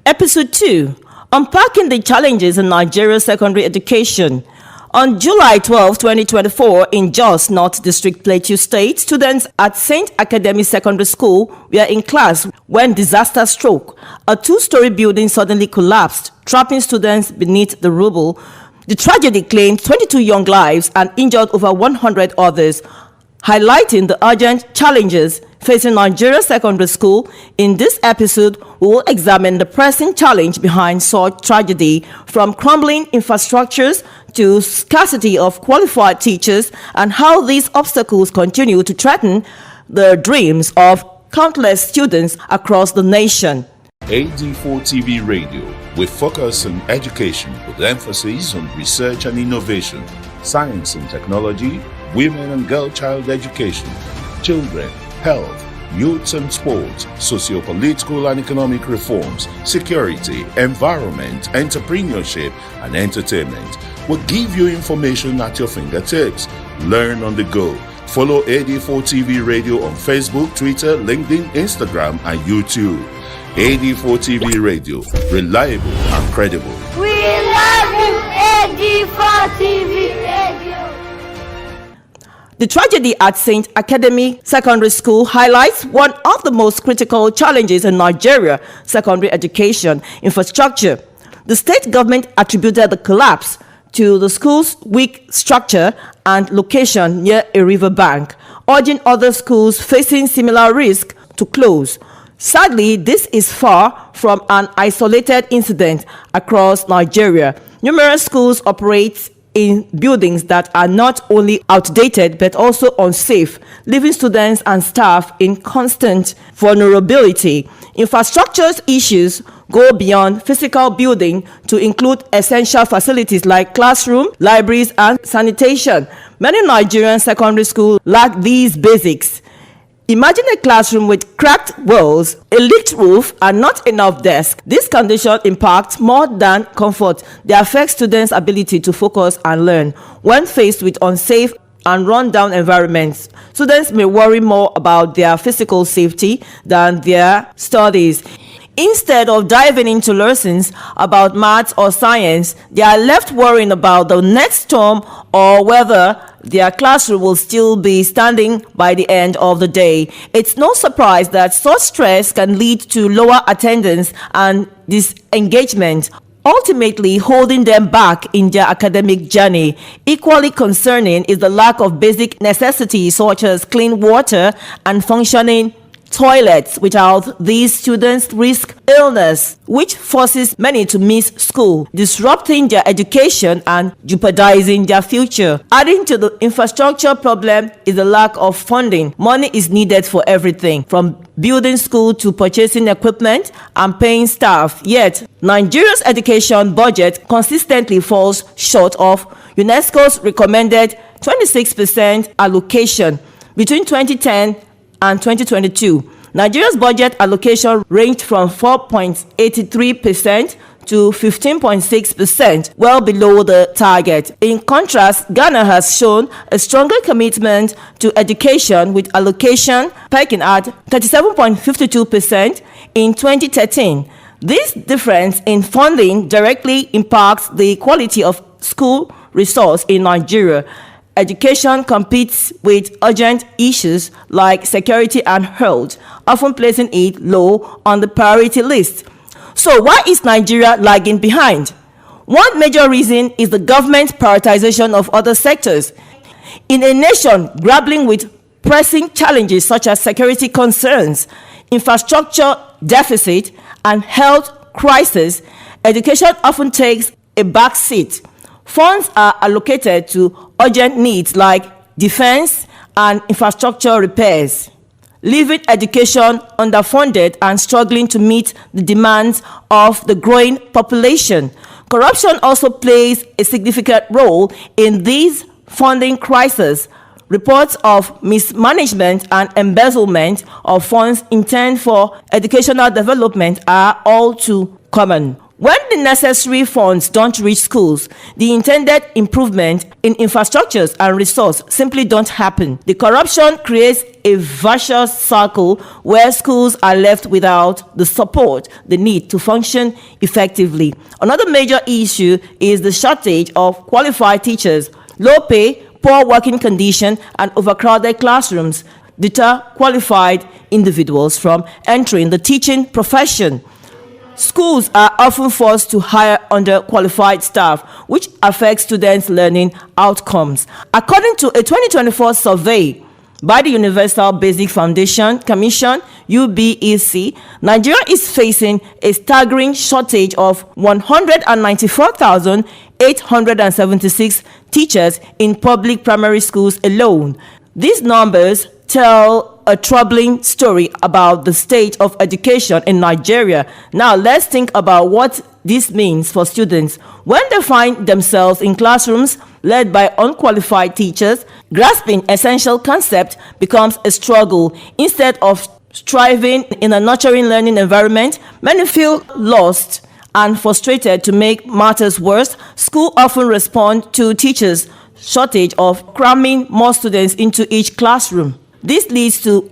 Episode 2, Unpacking the Challenges in Nigeria's Secondary Education. On July 12, 2024, in Jos North District, Plateau State, students at St. Academy Secondary School were in class when disaster struck. A two-story building suddenly collapsed, trapping students beneath the rubble. The tragedy claimed 22 young lives and injured over 100 others, highlighting the urgent challenges facing Nigeria Secondary School. In this episode, we will examine the pressing challenge behind such tragedy, from crumbling infrastructures to scarcity of qualified teachers, and how these obstacles continue to threaten the dreams of countless students across the nation. AD4 TV Radio, we focus on education with emphasis on research and innovation, science and technology, women and girl child education, children, health, youth and sports, socio-political and economic reforms, security, environment, entrepreneurship, and entertainment. We'll give you information at your fingertips. Learn on the go. Follow AD4 TV Radio on Facebook, Twitter, LinkedIn, Instagram, and YouTube. AD4 TV Radio, reliable and credible. We love you, AD4 TV Radio. The tragedy at St. Academy Secondary School highlights one of the most critical challenges in Nigeria secondary education: infrastructure. The state government attributed the collapse to the school's weak structure and location near a riverbank, urging other schools facing similar risk to close. Sadly, this is far from an isolated incident across Nigeria. Numerous schools operate in buildings that are not only outdated but also unsafe, leaving students and staff in constant vulnerability. Infrastructure issues go beyond physical building to include essential facilities like classroom, libraries, and sanitation. Many Nigerian secondary schools lack these basics. Imagine a classroom with cracked walls, a leaked roof, and not enough desks. This condition impacts more than comfort. They affect students' ability to focus and learn. When faced with unsafe and run-down environments, students may worry more about their physical safety than their studies. Instead of diving into lessons about maths or science, they are left worrying about the next term or whether their classroom will still be standing by the end of the day. It's no surprise that such stress can lead to lower attendance and disengagement, ultimately holding them back in their academic journey. Equally concerning is the lack of basic necessities such as clean water and functioning toilets. Without these, students risk illness, which forces many to miss school, disrupting their education and jeopardizing their future. Adding to the infrastructure problem is the lack of funding. Money is needed for everything, from building school to purchasing equipment and paying staff. Yet, Nigeria's education budget consistently falls short of UNESCO's recommended 26% allocation. Between 2010 and 2022, Nigeria's budget allocation ranged from 4.83% to 15.6%, well below the target. In contrast, Ghana has shown a stronger commitment to education, with allocation peaking at 37.52% in 2013. This difference in funding directly impacts the quality of school resource in Nigeria. Education competes with urgent issues like security and health, often placing it low on the priority list. So why is Nigeria lagging behind? One major reason is the government's prioritization of other sectors. In a nation grappling with pressing challenges such as security concerns, infrastructure deficit, and health crisis, education often takes a back seat. Funds are allocated to urgent needs like defense and infrastructure repairs, leaving education underfunded and struggling to meet the demands of the growing population. Corruption also plays a significant role in these funding crises. Reports of mismanagement and embezzlement of funds intended for educational development are all too common. When the necessary funds don't reach schools, the intended improvement in infrastructures and resource simply don't happen. The corruption creates a vicious circle where schools are left without the support they need to function effectively. Another major issue is the shortage of qualified teachers. Low pay, poor working conditions, and overcrowded classrooms deter qualified individuals from entering the teaching profession. Schools are often forced to hire underqualified staff, which affects students' learning outcomes. According to a 2024 survey by the Universal Basic Foundation Commission, UBEC, Nigeria is facing a staggering shortage of 194,876 teachers in public primary schools alone. These numbers tell a troubling story about the state of education in Nigeria. Now, let's think about what this means for students. When they find themselves in classrooms led by unqualified teachers, grasping essential concepts becomes a struggle. Instead of striving in a nurturing learning environment, many feel lost and frustrated. To make matters worse, schools often respond to teachers' shortage of cramming more students into each classroom. This leads to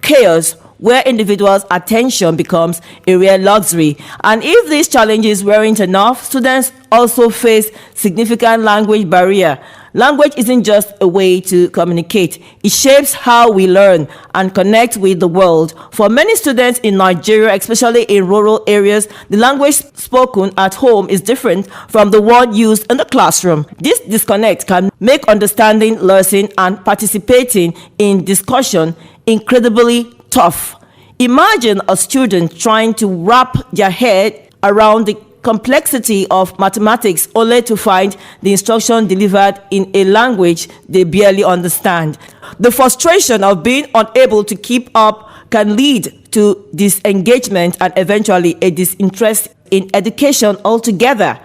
chaos where individuals' attention becomes a rare luxury. And if these challenges weren't enough, students also face significant language barrier. Language isn't just a way to communicate. It shapes how we learn and connect with the world. For many students in Nigeria, especially in rural areas, the language spoken at home is different from the one used in the classroom. This disconnect can make understanding, listening, and participating in discussion incredibly tough. Imagine a student trying to wrap their head around the complexity of mathematics only to find the instruction delivered in a language they barely understand. The frustration of being unable to keep up can lead to disengagement and eventually a disinterest in education altogether.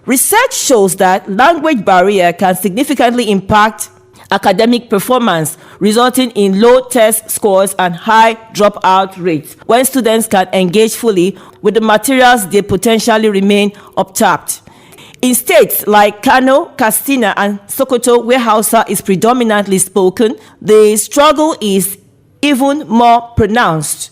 Research shows that language barrier can significantly impact academic performance, resulting in low test scores and high dropout rates. When students can engage fully with the materials, they potentially remain untapped. In states like Kano, Katsina, and Sokoto, where Hausa is predominantly spoken, the struggle is even more pronounced.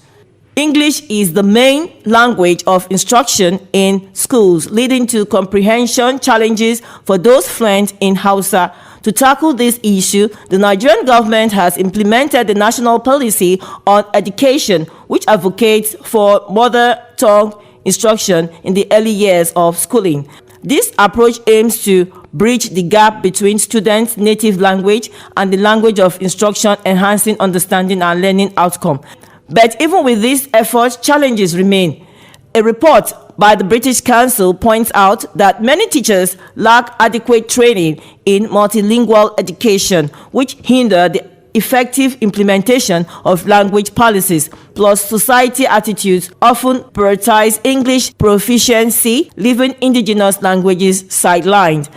English is the main language of instruction in schools, leading to comprehension challenges for those fluent in Hausa. To tackle this issue, the Nigerian government has implemented the national policy on education, which advocates for mother tongue instruction in the early years of schooling. This approach aims to bridge the gap between students' native language and the language of instruction, enhancing understanding and learning outcome. But even with these efforts, challenges remain. A report by the British Council points out that many teachers lack adequate training in multilingual education, which hinder the effective implementation of language policies. Plus, society attitudes often prioritize English proficiency, leaving indigenous languages sidelined.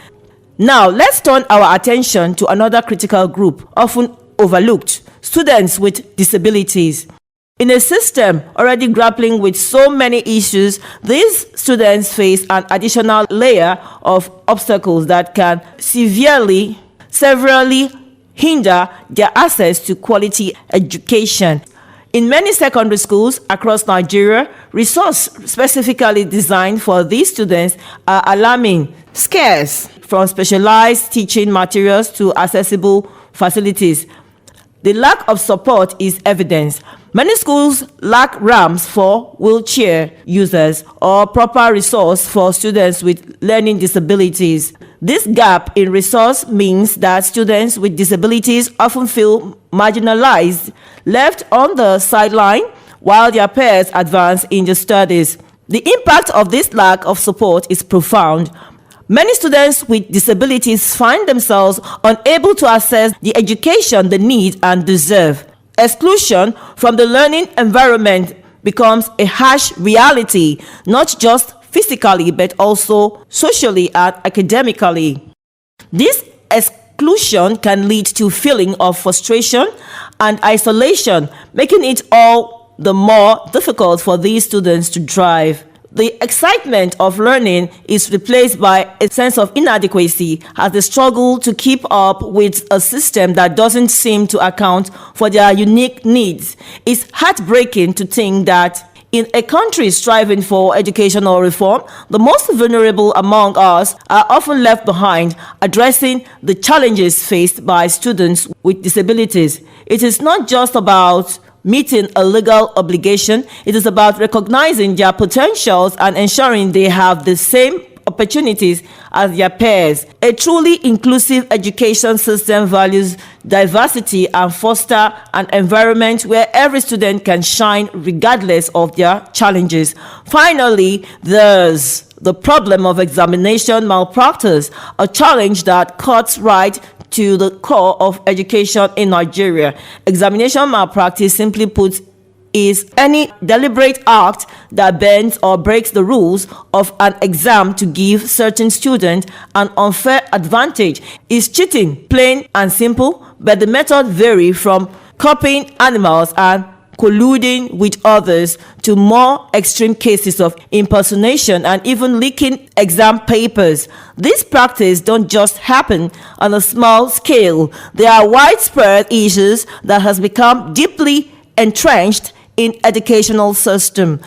Now, let's turn our attention to another critical group, often overlooked: students with disabilities. In a system already grappling with so many issues, these students face an additional layer of obstacles that can severely hinder their access to quality education. In many secondary schools across Nigeria, resources specifically designed for these students are alarming scarce, from specialized teaching materials to accessible facilities. The lack of support is evident. Many schools lack ramps for wheelchair users or proper resource for students with learning disabilities. This gap in resource means that students with disabilities often feel marginalized, left on the sideline while their peers advance in their studies. The impact of this lack of support is profound. Many students with disabilities find themselves unable to access the education they need and deserve. Exclusion from the learning environment becomes a harsh reality, not just physically but also socially and academically. This exclusion can lead to a feeling of frustration and isolation, making it all the more difficult for these students to thrive. The excitement of learning is replaced by a sense of inadequacy as they struggle to keep up with a system that doesn't seem to account for their unique needs. It's heartbreaking to think that in a country striving for educational reform, the most vulnerable among us are often left behind, addressing the challenges faced by students with disabilities. It is not just about meeting a legal obligation, it is about recognizing their potentials and ensuring they have the same opportunities as their peers. A truly inclusive education system values diversity and foster an environment where every student can shine regardless of their challenges. Finally, there's the problem of examination malpractice, a challenge that cuts right to the core of education in Nigeria. Examination malpractice, simply put, is any deliberate act that bends or breaks the rules of an exam to give certain students an unfair advantage. It's cheating, plain and simple, but the method varies from copying animals and colluding with others to more extreme cases of impersonation and even leaking exam papers. These practices don't just happen on a small scale. They are widespread issues that has become deeply entrenched in educational system.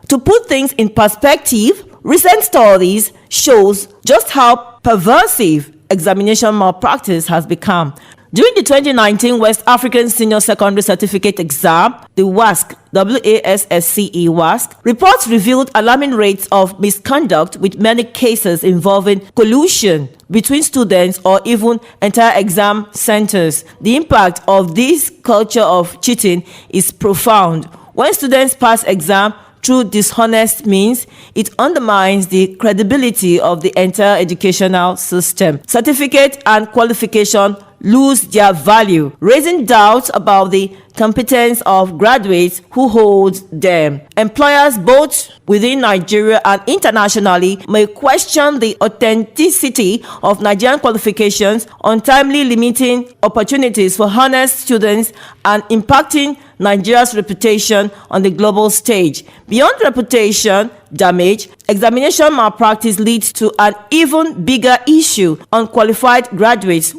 To put things in perspective, recent studies shows just how pervasive examination malpractice has become. During the 2019 West African Senior Secondary Certificate Exam, the WASC, WASSCE WASC, reports revealed alarming rates of misconduct with many cases involving collusion between students or even entire exam centers. The impact of this culture of cheating is profound. When students pass exam through dishonest means, it undermines the credibility of the entire educational system. Certificate and qualification lose their value, raising doubts about the competence of graduates who hold them. Employers both within Nigeria and internationally may question the authenticity of Nigerian qualifications, untimely limiting opportunities for honest students and impacting Nigeria's reputation on the global stage. Beyond reputation damage, examination malpractice leads to an even bigger issue: unqualified graduates.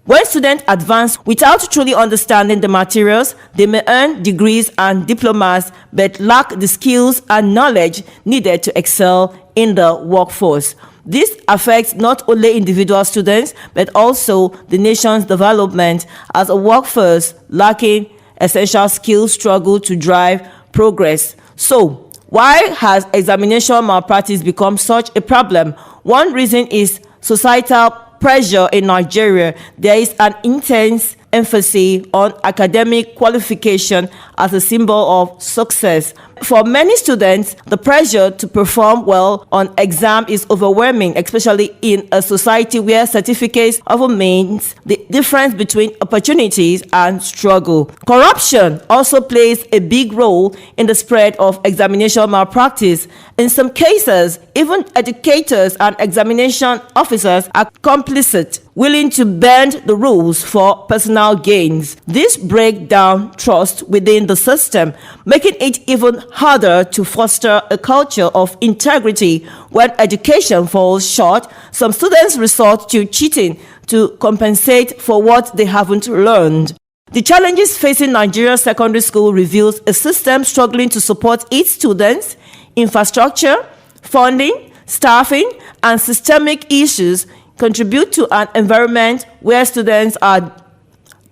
When students advance without truly understanding the materials, they may earn degrees and diplomas but lack the skills and knowledge needed to excel in the workforce. This affects not only individual students but also the nation's development, as a workforce lacking essential skills struggle to drive progress. So, why has examination malpractice become such a problem? One reason is societal pressure in Nigeria. There is an intense emphasis on academic qualification as a symbol of success. For many students, the pressure to perform well on exam is overwhelming, especially in a society where certificates often means the difference between opportunities and struggle. Corruption also plays a big role in the spread of examination malpractice. In some cases, even educators and examination officers are complicit, willing to bend the rules for personal gains. This breaks down trust within the system, making it even harder to foster a culture of integrity. When education falls short, some students resort to cheating to compensate for what they haven't learned. The challenges facing Nigeria's secondary school reveals a system struggling to support its students. Infrastructure, funding, staffing, and systemic issues contribute to an environment where students are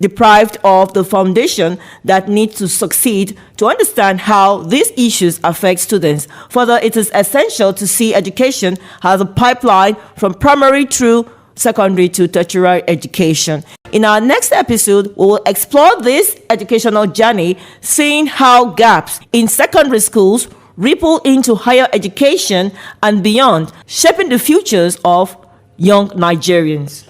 deprived of the foundation that needs to succeed. To understand how these issues affect students, further, it is essential to see education as a pipeline from primary through secondary to tertiary education. In our next episode, we will explore this educational journey, seeing how gaps in secondary schools ripple into higher education and beyond, shaping the futures of young Nigerians.